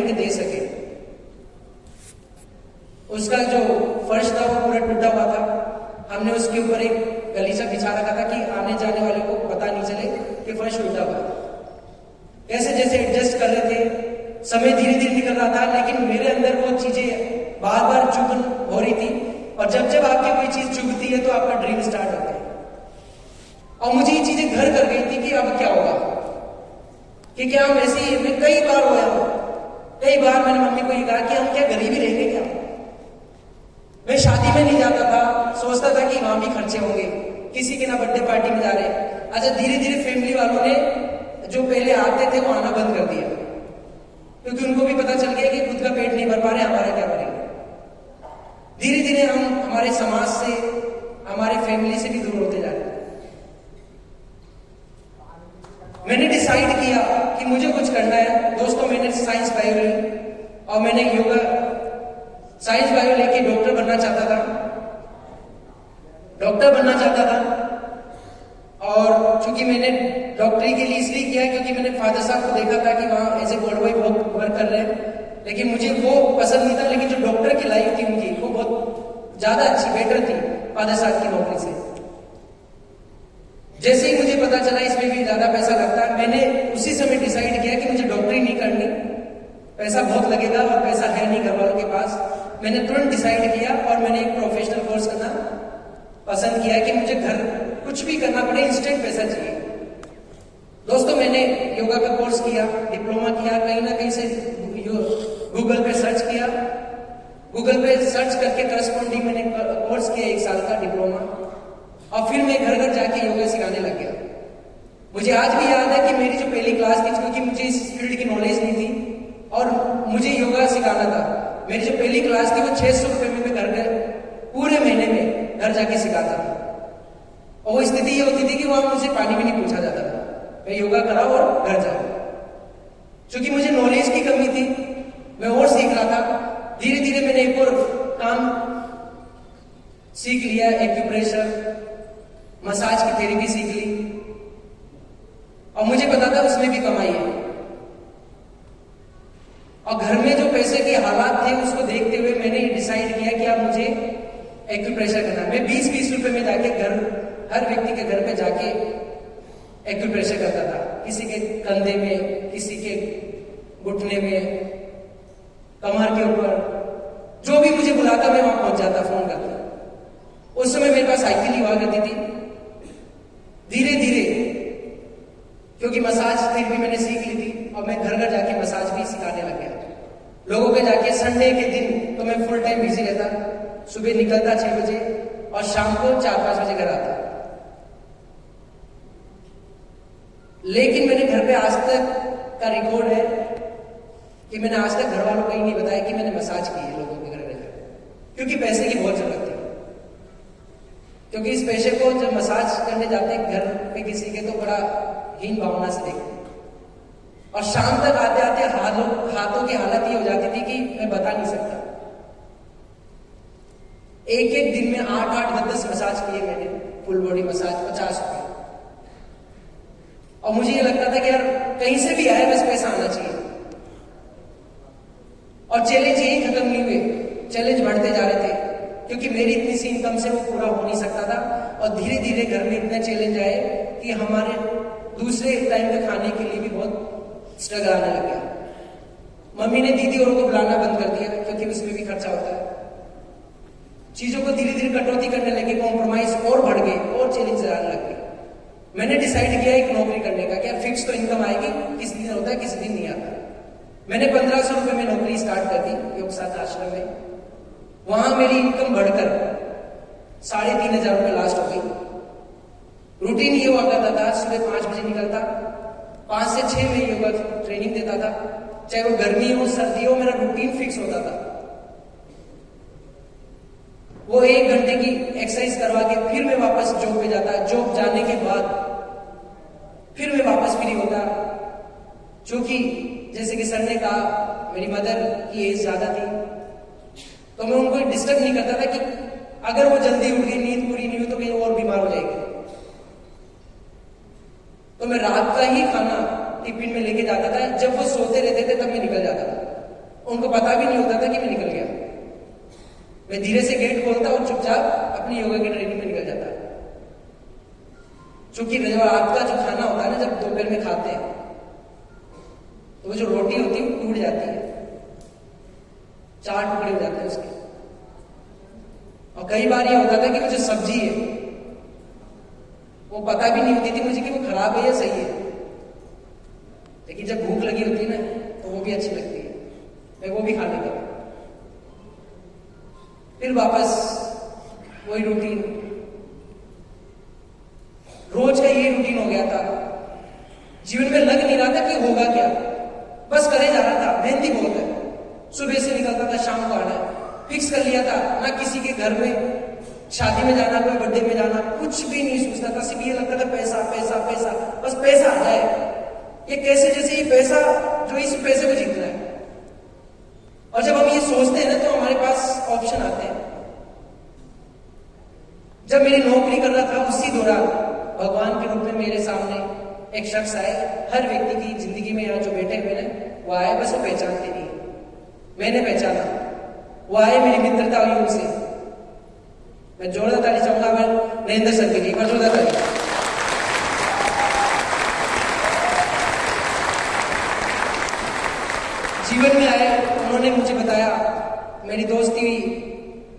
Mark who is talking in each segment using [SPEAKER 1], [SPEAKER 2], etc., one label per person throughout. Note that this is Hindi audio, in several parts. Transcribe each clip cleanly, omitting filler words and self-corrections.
[SPEAKER 1] करके दे सके। उसका जो फर्श था वो पूरा टूटा हुआ था। हमने उसके ऊपर एक गलीचा बिछा रखा था कि आने जाने वाले को पता नहीं चले कि फर्श टूटा हुआ है। कैसे जैसे एडजस्ट कर रहे थे, समय धीरे धीरे निकल रहा था, लेकिन मेरे अंदर वो चीजें बार बार चुभन हो रही थी। और जब जब आपकी कोई चीज चुभती है तो आपका ड्रीम स्टार्ट होता है। और मुझे ये चीजें घर कर गई थी कि अब क्या होगा, कि क्या हम ऐसे ही, मैं कई बार रोया हूं, कई बार मैंने मम्मी को ये कहा कि हम क्या गरीबी रहेंगे क्या। मैं शादी में नहीं जाता था, सोचता था कि वहां भी खर्चे होंगे, किसी के ना बर्थडे पार्टी में जा रहे। अच्छा, धीरे धीरे फैमिली वालों ने जो पहले आते थे वो आना बंद कर दिया, क्योंकि उनको भी पता चल गया कि खुद का पेट नहीं भर पा रहे, हमारा क्या भरेंगे। धीरे धीरे हम हमारे समाज से, हमारे फैमिली से भी दूर होते जा रहे हैं। मैंने डिसाइड किया कि मुझे कुछ करना है। दोस्तों, मैंने साइंस बायो ली और मैंने योगा साइंस बायो लेके डॉक्टर बनना चाहता था, और चूंकि मैंने डॉक्टरी के लिए इसलिए किया क्योंकि मैंने फादर साहब को देखा था कि वहां as a world wide work कर रहे हैं, लेकिन मुझे वो पसंद नहीं था। लेकिन जो डॉक्टर की लाइफ थी उनकी, वो बहुत ज्यादा अच्छी, बेटर थी फादर साहब की नौकरी से। जैसे ही मुझे पता चला इसमें भी ज्यादा पैसा लगता है, मैंने उसी समय डिसाइड किया कि मुझे डॉक्टरी नहीं करनी, पैसा बहुत लगेगा और पैसा है नहीं घर वालों के पास। मैंने तुरंत डिसाइड किया और मैंने एक प्रोफेशनल कोर्स करना पसंद किया कि मुझे घर कुछ भी करना पड़े, इंस्टेंट पैसा चाहिए। दोस्तों, मैंने योगा का कोर्स किया, डिप्लोमा किया, कहीं ना कहीं से गूगल पे सर्च किया, गूगल पे सर्च करके करस्पॉन्डिंग मैंने कोर्स किया 1 साल का डिप्लोमा, और फिर मैं घर घर जाके योगा सिखाने लग गया। मुझे आज भी याद है कि मेरी जो पहली क्लास थी, क्योंकि मुझे इस फील्ड की नॉलेज नहीं थी और मुझे योगा सिखाना था, मेरी जो पहली क्लास थी वो 600 रुपए में मैं घर गए पूरे महीने में घर जाके सिखाता था। और वो स्थिति ये होती थी कि वहां मुझे पानी भी नहीं पूछा जाता था, मैं योगा कराओ और घर जाओ। क्योंकि मुझे नॉलेज की कमी थी, मैं और सीख रहा था। धीरे धीरे मैंने एक और काम सीख लिया, एक्यूप्रेशर, मसाज की थेरेपी सीख ली, और मुझे पता था उसमें भी कमाई है। और घर में जो पैसे के हालात थे उसको देखते हुए मैंने डिसाइड किया कि अब मुझे एक्यूप्रेशर करना है। मैं 20-20 रुपए में जाके हर व्यक्ति के घर पे जाके एक्यूप्रेशर करता था, किसी के कंधे में, किसी के घुटने में, कमर के ऊपर, जो भी मुझे बुलाता मैं वहां पहुंच जाता फोन करता। उस समय मेरे पास साइकिल ही हुआ करती थी। धीरे धीरे क्योंकि मसाज थेरेपी मैंने सीख ली थी और मैं घर घर जाके मसाज भी सिखाने लग गया लोगों के जाके। संडे के दिन तो मैं फुल टाइम बिजी रहता, सुबह निकलता 6 बजे और शाम को 4-5 बजे घर आता। लेकिन मैंने घर पे आज तक का रिकॉर्ड है कि मैंने आज तक घर वालों को ही नहीं बताया कि मैंने मसाज की है लोगों के घर में, क्योंकि पैसे की बहुत जरूरत थी। क्योंकि इस पेशे को जब मसाज करने जाते हैं घर पे किसी के, तो बड़ा हीन भावना से देखते, और शाम तक आते आते हाथों की हालत ये हो जाती थी कि मैं बता नहीं सकता। एक दिन में 8-8, 10-10 मसाज किए मैंने, फुल बॉडी मसाज 50 रुपए। और मुझे ये लगता था कि यार कहीं से भी आए बस पैसा आना चाहिए। और चैलेंज यही खत्म नहीं हुए, चैलेंज बढ़ते जा रहे थे, क्योंकि मेरी इतनी सी इनकम से वो पूरा हो नहीं सकता था। और धीरे धीरे घर में इतने चैलेंज आए कि हमारे दूसरे टाइम के खाने के लिए भी बहुत स्ट्रगल आने लग गया। मम्मी ने दीदी और को बुलाना बंद कर दिया, क्योंकि उसमें भी खर्चा होता है। चीजों को धीरे धीरे कटौती करने लगे, कॉम्प्रोमाइज और बढ़ गए और चैलेंज आने लग गए। मैंने डिसाइड किया एक नौकरी करने का, क्या फिक्स तो इनकम आएगी, किसी दिन होता है किसी दिन नहीं आता। मैंने 1500 रुपए में नौकरी स्टार्ट कर दी योग साथ आश्रम में। वहां मेरी इनकम बढ़कर 3500 रुपए लास्ट हो गई। रूटीन ये हुआ करता था, सुबह 5 बजे निकलता, 5 से 6 में योगा ट्रेनिंग देता था, चाहे वो गर्मी हो सर्दी हो, मेरा रूटीन फिक्स होता था। वो 1 घंटे की एक्सरसाइज करवा के फिर मैं वापस जॉब पे जाता। जॉब जाने के बाद फिर मैं वापस फ्री होता, क्योंकि जैसे कि सर ने कहा मेरी मदर की एज ज्यादा थी, तो मैं उनको डिस्टर्ब नहीं करता था कि अगर वो जल्दी उठ गई, नींद पूरी नहीं हुई तो कहीं और बीमार हो जाएगी। तो मैं रात का ही खाना टिफिन में लेके जाता था, जब वो सोते रहते थे तब मैं निकल जाता था। उनको पता भी नहीं होता था कि मैं निकल गया। मैं धीरे से गेट खोलता और चुपचाप अपनी योगा की ट्रेनिंग में निकल जाता। क्योंकि रात का जो खाना होता है ना, जब दोपहर में खाते हैं तो वो जो रोटी होती है वो टूट जाती है, 4 टुकड़े हो जाते हैं उसके। और कई बार ये होता था कि वो जो सब्जी है वो पता भी नहीं होती थी मुझे कि वो खराब है या सही है, लेकिन जब भूख लगी होती है ना तो वो भी अच्छी लगती है, मैं वो भी खा लेता। फिर वापस वही रूटीन, रोज का ये रूटीन हो गया था। जीवन में लग नहीं रहा था कि होगा क्या, बस करे जा रहा था। मेहनती बहुत है, सुबह से निकलता था शाम को आना है, फिक्स कर लिया था। ना किसी के घर में शादी में जाना, कोई बर्थडे में जाना, कुछ भी नहीं सोचता था। सिर्फ ये लगता था पैसा पैसा पैसा, बस पैसा आ जाए। ये कैसे, जैसे ये पैसा जो इस पैसे को जीतना है। और जब हम ये सोचते हैं ना तो हमारे पास ऑप्शन आते हैं। जब मेरी नौकरी कर रहा था उसी दौरान भगवान के रूप में मेरे सामने एक शख्स आए। हर व्यक्ति की जिंदगी में यहाँ जो बैठे हुए हैं वो आए, बस वो पहचानते नहीं। मैंने पहचाना, वो आए, मेरी मित्रता हुई उनसे। मैं जोरदार ताली चाहूंगा नरेंद्र सर के लिए, एक बार जोरदार ताली। जीवन में आए, उन्होंने मुझे बताया, मेरी दोस्ती हुई,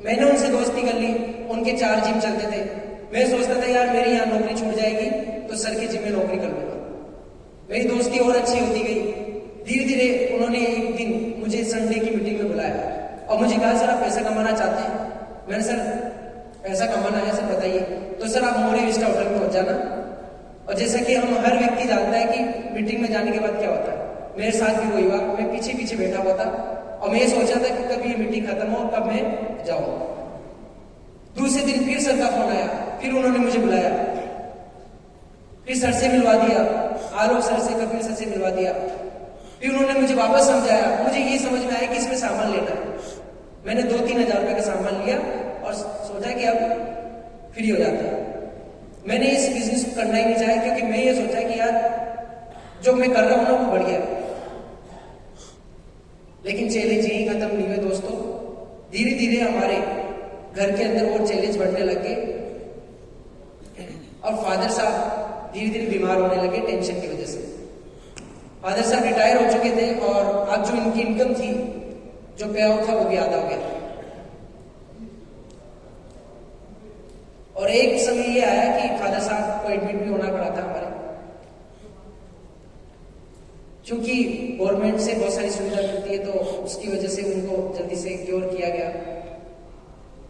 [SPEAKER 1] मैंने उनसे दोस्ती कर ली। उनके 4 जिम चलते थे। मैं सोचता था यार मेरी यहाँ नौकरी छूट जाएगी तो सर के जिम में नौकरी कर लूंगा। मेरी दोस्ती और अच्छी होती गई। धीरे धीरे उन्होंने एक दिन मुझे संडे की मीटिंग में बुलाया और मुझे कहा सर आप पैसा कमाना चाहते हैं? मैंने सर पैसा कमाना है सर बताइए। तो सर आप मोरी विस्टा होटल में पहुंच जाना। और जैसा कि हम हर व्यक्ति जानता है कि मीटिंग में जाने के बाद क्या होता है, मेरे साथ भी वही हुआ। मैं पीछे पीछे बैठा हुआ था और मैं ये सोचा था कि कब ये मीटिंग खत्म हो, कब मैं जाऊं। दूसरे दिन फिर सर का फोन आया, फिर उन्होंने मुझे बुलाया, फिर सर से मिलवा दिया, आलोक सर से, कपिल सर से मिलवा दिया। फिर उन्होंने मुझे वापस समझाया। मुझे ये समझ में आया कि इसमें सामान लेना है। मैंने 2-3 हजार रुपए का सामान लिया और सोचा कि अब फ्री हो जाता है। मैंने इस बिजनेस को करना ही नहीं चाहा, क्योंकि मैं ये सोचा कि यार जो मैं कर रहा हूं ना वो बढ़िया है। लेकिन चैलेंज यही खत्म नहीं हुए दोस्तों। धीरे धीरे हमारे घर के अंदर और चैलेंज बढ़ने लगे और फादर साहब धीरे धीरे बीमार होने लगे टेंशन की वजह से। फादर साहब रिटायर हो चुके थे और अब जो इनकी इनकम थी, जो पे आउट था, वो भी आधा हो गया। और एक समय ये आया कि फादर साहब को एडमिट भी होना पड़ा था हमारे, क्योंकि गवर्नमेंट से बहुत सारी सुविधा मिलती है तो उसकी वजह से उनको जल्दी से क्योर किया गया।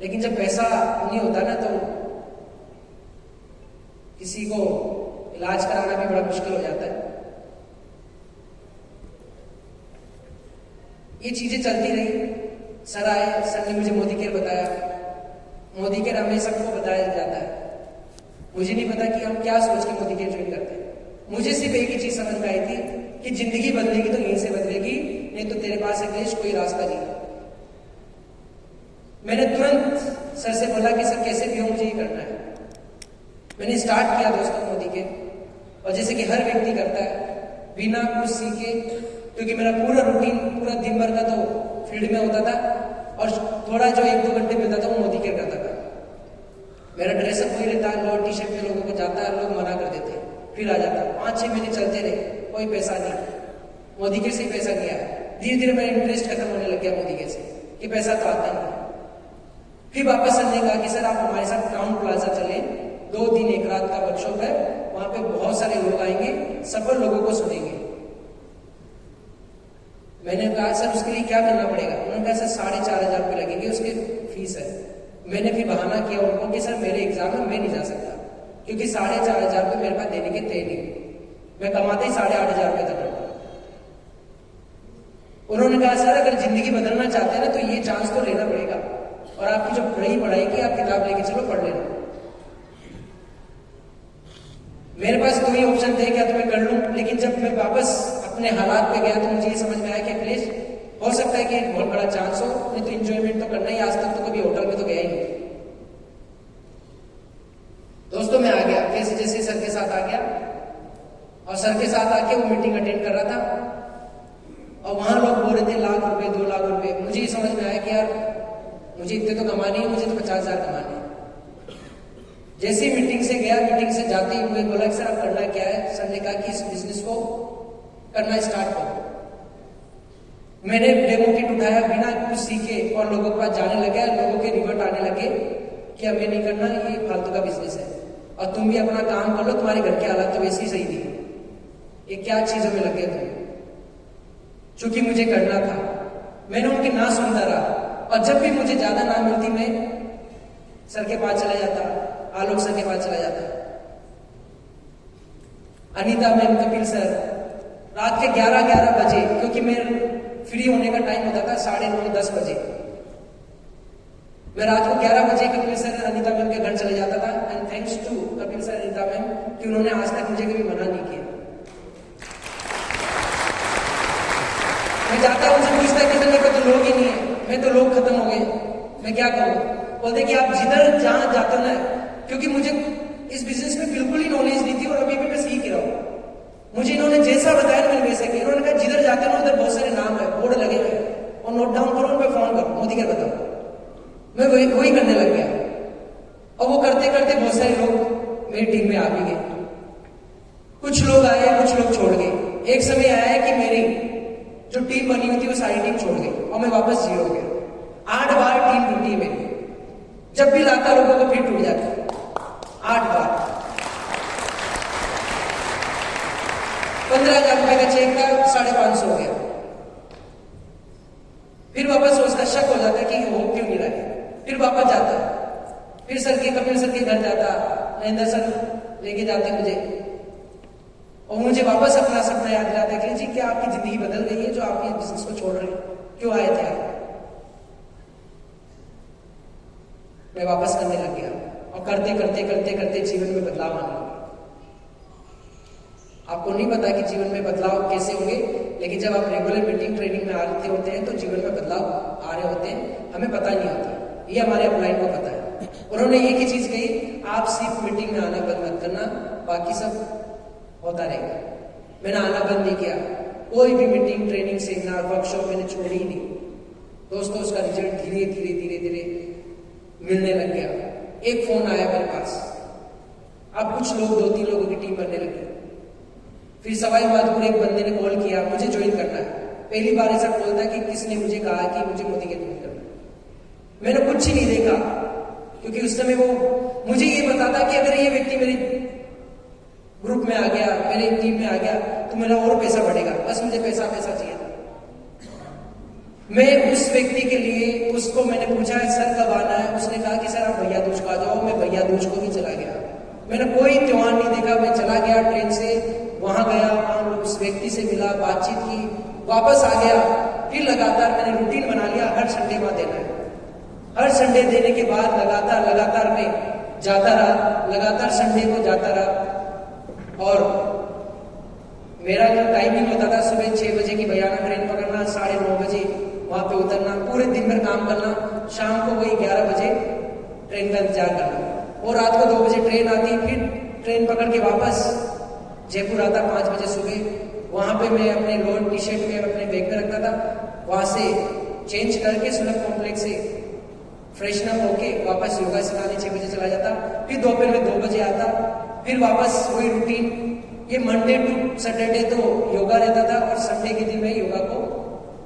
[SPEAKER 1] लेकिन जब पैसा नहीं होता ना तो किसी को इलाज कराना भी बड़ा मुश्किल हो जाता है। ये चीजें चलती रही। सर आए, सर ने मुझे मोदी केयर बताया। मोदी केयर हमें सबको बताया जाता है। मुझे नहीं पता कि हम क्या सोच के मोदी केयर ज्वाइन करते हैं। मुझे सिर्फ एक ही चीज समझ में आई थी कि जिंदगी बदलेगी तो यहीं से बदलेगी, नहीं तो तेरे पास अखिलेश कोई रास्ता नहीं। मैंने तुरंत सर से बोला कि सर कैसे भी हो मुझे ये करना है। मैंने स्टार्ट किया दोस्तों मोदी के, और जैसे कि हर व्यक्ति करता है बिना कुछ सीखे, क्योंकि मेरा पूरा रूटीन पूरा दिन भर का तो फील्ड में होता था और थोड़ा जो 1-2 घंटे मिलता था वो मोदी केयर करता था। मेरा ड्रेसअप वही रहता है, लोअर टी शर्ट में लोगों को जाता है, लोग मना कर देते, फिर आ जाता। 5-6 महीने चलते रहे, कोई पैसा नहीं। मोदी केयर से ही पैसा गया। धीरे धीरे मेरा इंटरेस्ट खत्म होने लग गया मोदी केयर से कि पैसा तो आता नहीं। फिर वापस सर ने कहा कि सर आप हमारे साथ टाउन प्लाजा चले, 2 दिन 1 रात का वर्कशॉप है, वहां पे बहुत सारे लोग आएंगे, सफल लोगों को सुनेंगे। मैंने कहा सर उसके लिए क्या करना पड़ेगा? उन्होंने कहा सर 4,500 रुपये लगेंगे, उसके फीस है। मैंने फिर बहाना किया उनको कि सर मेरे एग्जाम में मैं नहीं जा सकता, क्योंकि 4,500 रुपये मेरे पास देने के तय नहीं, मैं कमाते ही 8,500 रुपये तक। उन्होंने कहा सर अगर जिंदगी बदलना चाहते हैं ना तो ये चांस तो लेना पड़ेगा, और आपकी जो पढ़ाई की आप किताब लेके चलो पढ़ लेना। मेरे पास 2 ही ऑप्शन थे, क्या तो मैं कर लूं। लेकिन जब मैं वापस अपने हालात पे गया तो मुझे ये समझ में आया कि अखिलेश हो सकता है कि एक बहुत बड़ा चांस हो, नहीं तो एंजॉयमेंट तो करना ही। आज तक तो कभी होटल में तो गया ही नहीं। दोस्तों मैं आ गया, जैसे जैसे सर के साथ आ गया, और सर के साथ आके वो मीटिंग अटेंड कर रहा था, और वहां लोग बोल रहे थे 1 लाख रुपए 2 लाख मुझे इतने तो कमाने हैं, मुझे तो 50,000 कमाने हैं। जैसे ही मीटिंग से गया, मीटिंग से जाते ही मुझे बोला कि सर आप करना क्या है? सर ने कहा कि इस बिजनेस को करना स्टार्ट करो। मैंने डेमो किट उठाया, बिना कुछ सीखे और लोगों के पास जाने लगा, लोगों के रिवर्ट आने लगे कि हमें नहीं करना, ये फालतू का बिजनेस है और तुम भी अपना काम कर लो, तुम्हारे घर के हालात तो वैसे ही सही नहीं, ये क्या चीजों में लगे तुम। चूंकि मुझे करना था, मैंने उनकी ना सुनता रहा और जब भी मुझे ज्यादा ना मिलती मैं सर के पास चला जाता, आलोक सर के पास चला जाता, अनीता मैम, कपिल सर। रात के 11-11 बजे, क्योंकि मेरे फ्री होने का टाइम होता था 9:30-10 बजे, मैं रात को 11 बजे कपिल सर अनीता मैम के घर चले जाता था। And thanks to Kapil sir, Anita ma'am, कि उन्होंने आज तक मुझे कभी मना नहीं किया। मैं जाता उनसे पूछता कि मेरे को तो लोग ही नहीं है, मैं तो लोग खत्म हो गए, मैं क्या करूं? बोलते कि आप जिधर जहां जाते हो ना, क्योंकि मुझे इस बिजनेस में बिल्कुल ही नॉलेज नहीं थी और अभी भी मैं सीख रहा हूं। मुझे इन्होंने जैसा बताया मैंने वैसा किया। इन्होंने कहा जिधर जाते हो ना उधर बहुत सारे नाम है, बोर्ड लगे हुए और नोट डाउन करो, उन पर फोन करो, मोदी का बताओ। मैं वही करने लग गया और वो करते करते बहुत सारे लोग मेरी टीम में आ भी गए। कुछ लोग आए, कुछ लोग छोड़ गए। एक समय आया कि मेरी जो टीम बनी हुई थी वो सारी टीम छोड़ गई और मैं वापस 0 हो गया। 8 बार टीम टूटी मेरी, जब भी लाता लोगों को फिर टूट जाता। 8 बार 15,000 रुपए का चेक था, 550 हो गया। फिर वापस सोचता, शक हो जाता कि हो क्यों नहीं रहा है। फिर वापस जाता, फिर सर के कपिल सर के घर जाता, महेंद्र सर लेके जाते मुझे और मुझे वापस अपना सपना याद दिलाता कि जी क्या आपकी जिंदगी बदल गई है जो आप ये बिजनेस को छोड़ रहे हैं, क्यों आए थे आप? मैं वापस करने लग गया और करते करते करते करते जीवन में बदलाव आने लगा। आपको नहीं पता कि जीवन में बदलाव कैसे होंगे, लेकिन जब आप रेगुलर मीटिंग ट्रेनिंग में आते होते हैं तो जीवन में बदलाव आ रहे होते हैं, हमें पता नहीं होता। ये हमारे अपलाइन को पता है। उन्होंने एक ही चीज कही, आप सिर्फ मीटिंग में आना बंद मत करना, बाकी सब होता रहेगा। मैंने आना बंद नहीं किया, कोई भी मीटिंग, ट्रेनिंग, सेमिनार, वर्कशॉप मैंने छोड़ी ही नहीं। दोस्तों, उसका रिजल्ट धीरे धीरे धीरे धीरे मिलने लग गया। एक फोन आया मेरे पास, अब कुछ लोग 2-3 लोगों की टीम बनने लगी। फिर सवाई माधोपुर एक बंदे ने कॉल किया, मुझे ज्वाइन करना है। पहली बार ऐसा कॉल था कि किसने मुझे कहा कि मुझे मोदी के ज्वाइन करना है। मैंने कुछ ही नहीं देखा, क्योंकि उस समय वो मुझे ये बताता कि अगर ये व्यक्ति मेरे ग्रुप में आ गया, मेरे टीम में आ गया तो मेरा और पैसा बढ़ेगा। बस मुझे पैसा पैसा चाहिए था। मैं उस व्यक्ति के लिए, उसको मैंने पूछा सर कब आना है, उसने कहा कि सर आप भैया दूज को आ जाओ। मैं भैया दूज को भी चला गया। मैंने कोई त्योहार नहीं देखा, मैं चला गया ट्रेन से, वहां गया, वहां उस व्यक्ति से मिला, बातचीत की, वापस आ गया। फिर लगातार मैंने रूटीन बना लिया, हर संडे वहां देना है। हर संडे देने के बाद लगातार मैं जाता रहा, लगातार संडे को जाता रहा। और मेरा जो टाइमिंग होता था, सुबह 6 बजे की भैया ट्रेन पकड़ना, 9:30 बजे वहां पे उतरना, पूरे दिन भर काम करना, शाम को वही 11 बजे ट्रेन का इंतजार करना और रात को 2 बजे ट्रेन आती, फिर ट्रेन पकड़ के वापस जयपुर आता 5 बजे सुबह। वहां पे मैं अपने लोअर टी शर्ट में अपने बैग में रखता था, वहां से चेंज करके सुलभ कॉम्प्लेक्स से फ्रेशनअप होके वापस योगा सिखाने 6 बजे चला जाता। फिर दोपहर में 2 बजे आता, फिर वापस वही रूटीन। ये मंडे टू सैटरडे तो योगा रहता था और संडे के दिन मैं योगा को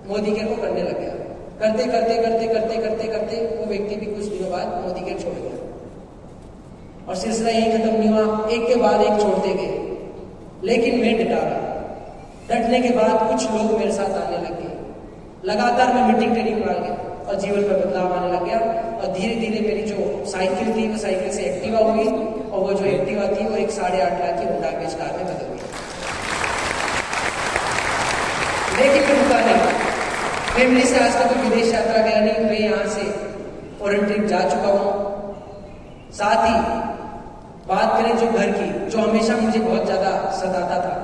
[SPEAKER 1] मोदी केयर को करने लग गया। करते करते करते करते करते करते वो व्यक्ति भी कुछ दिनों बाद मोदी केयर छोड़ गया और सिलसिला यही खत्म नहीं हुआ, एक के बाद एक छोड़ते गए। लेकिन मैं डटा रहा। डटने के बाद कुछ लोग मेरे साथ आने लग गए। लगातार मैं मीटिंग ट्रेनिंग में आ गया और जीवन में बदलाव आने लग गया। और धीरे धीरे मेरी जो साइकिल थी वो साइकिल से एक्टिवा हुई और वो जो एक्टिवा थी वो एक 8.5 लाख की होंडा बेच कार में बदल गई। लेकिन मैं रुका नहीं। फैमिली से आज तक विदेश यात्रा गया नहीं। मैं यहाँ से फॉरेन ट्रिप जा चुका हूँ। साथ ही बात करें जो घर की, जो हमेशा मुझे बहुत ज्यादा सताता था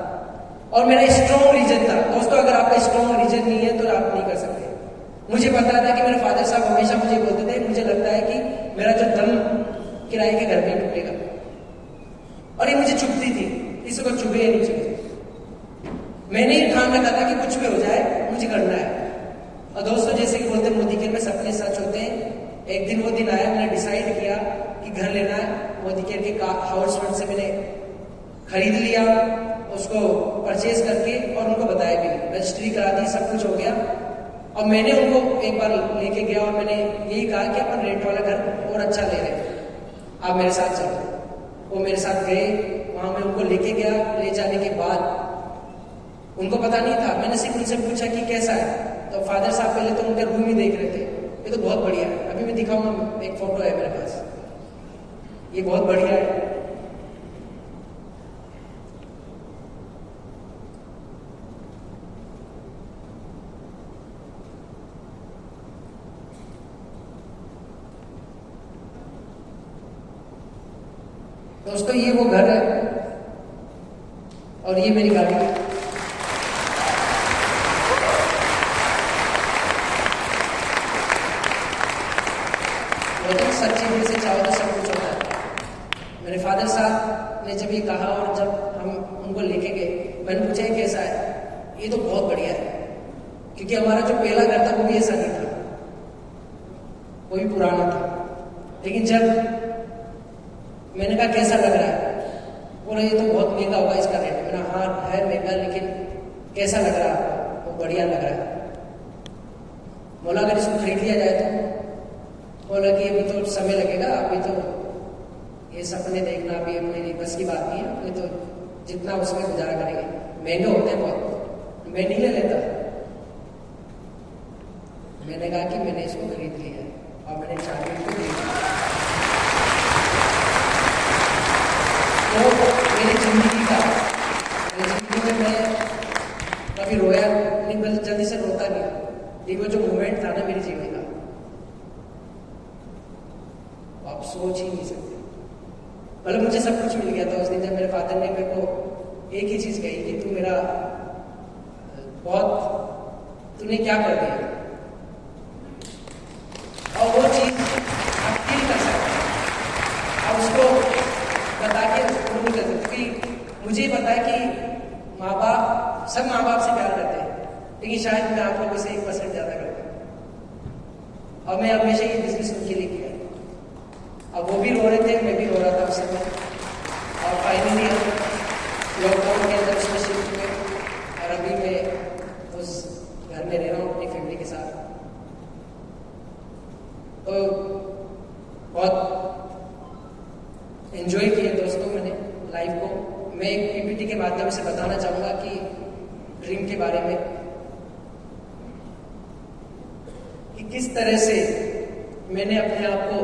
[SPEAKER 1] और मेरा स्ट्रॉन्ग रीजन था। दोस्तों, अगर आपका स्ट्रॉन्ग रीजन नहीं है तो आप नहीं कर सकते। मुझे पता था कि मेरे फादर साहब हमेशा मुझे बोलते थे, मुझे लगता है कि मेरा जो दम किराए के घर में टूटेगा, और ये मुझे चुभती थी। किसी को चुभे या नहीं चुभे, मैंने ही ठान रखा था कि कुछ भी हो जाए मुझे करना है। और दोस्तों, जैसे कि बोलते मोदी के में सपने सच होते हैं, एक दिन वो दिन आया, मैंने डिसाइड किया कि घर लेना है। मोदी केयर के हाउस फंड से मैंने खरीद लिया, उसको परचेज करके, और उनको बताया भी, रजिस्ट्री करा दी, सब कुछ हो गया। और मैंने उनको एक बार लेके गया और मैंने यही कहा कि अपन रेंट वाला घर और अच्छा ले रहे हैं, आप मेरे साथ चलो। वो मेरे साथ गए, वहां मैं उनको लेके गया। ले जाने के बाद उनको पता नहीं था, मैंने सिर्फ उनसे पूछा कि कैसा है, तो फादर साहब पहले तो उनके रूम ही देख रहे थे। ये तो बहुत बढ़िया है, अभी मैं दिखाऊंगा, एक फोटो है मेरे पास, ये बहुत बढ़िया है। दोस्तों ये वो घर है और ये मेरी गाड़ी है। सच्चे दिल से चाहो तो सब कुछ होता है। मेरे फादर साहब ने जब ये कहा और जब हम उनको लेके गए, मैंने पूछा ये कैसा है, ये तो बहुत बढ़िया है, क्योंकि हमारा जो पहला घर था वो भी ऐसा नहीं था, वो भी पुराना था। लेकिन जब मैंने कहा कैसा लग रहा है, बोला ये तो बहुत महंगा होगा इसका रेट। मैंने हाँ है महंगा, लेकिन कैसा लग रहा है? वो बढ़िया लग रहा है। बोला अगर इसको खरीद लिया जाए तो? बोला कि अभी तो समय लगेगा, अभी तो ये सपने देखना अभी अपने बस की बात नहीं है, अभी तो जितना उसमें गुजारा करेंगे, महंगे होते हैं बहुत, मैं नहीं ले लेता। मैंने कहा कि मैंने इसको खरीद लिया और मैंने चाबी को दे दिया। तो मेरी जिंदगी में मैं कभी रोया नहीं, बल्कि जल्दी से रोता नहीं, लेकिन वो जो मोमेंट था ना मेरी जीवन का, आप सोच ही नहीं सकते। मतलब मुझे सब कुछ मिल गया था उस दिन, जब मेरे फादर ने मेरे को एक ही चीज कही कि तू मेरा बहुत, तूने क्या कर दिया, और वो चीज आप फील कर सकते हैं, आप उसको बता के प्रूव नहीं कर सकते। क्योंकि मुझे पता है कि माँ बाप, सब माँ बाप से प्यार करते हैं, लेकिन शायद मैं आप लोगों से 1% ज्यादा करता हूँ। और मैं हमेशा ये बिजनेस उनके लिए किया। अब वो भी रो रहे थे, मैं भी रो रहा था उस समय, और फाइनली लॉकडाउन के अंदर उसमें शिफ्ट हुए, और अभी मैं उस घर में रह रहा हूँ अपनी फैमिली के साथ। तो बहुत एंजॉय किया दोस्तों मैंने लाइफ को। मैं एक पीपीटी के माध्यम से बताना चाहूँगा कि ड्रीम के बारे में, कि किस तरह से मैंने अपने आप को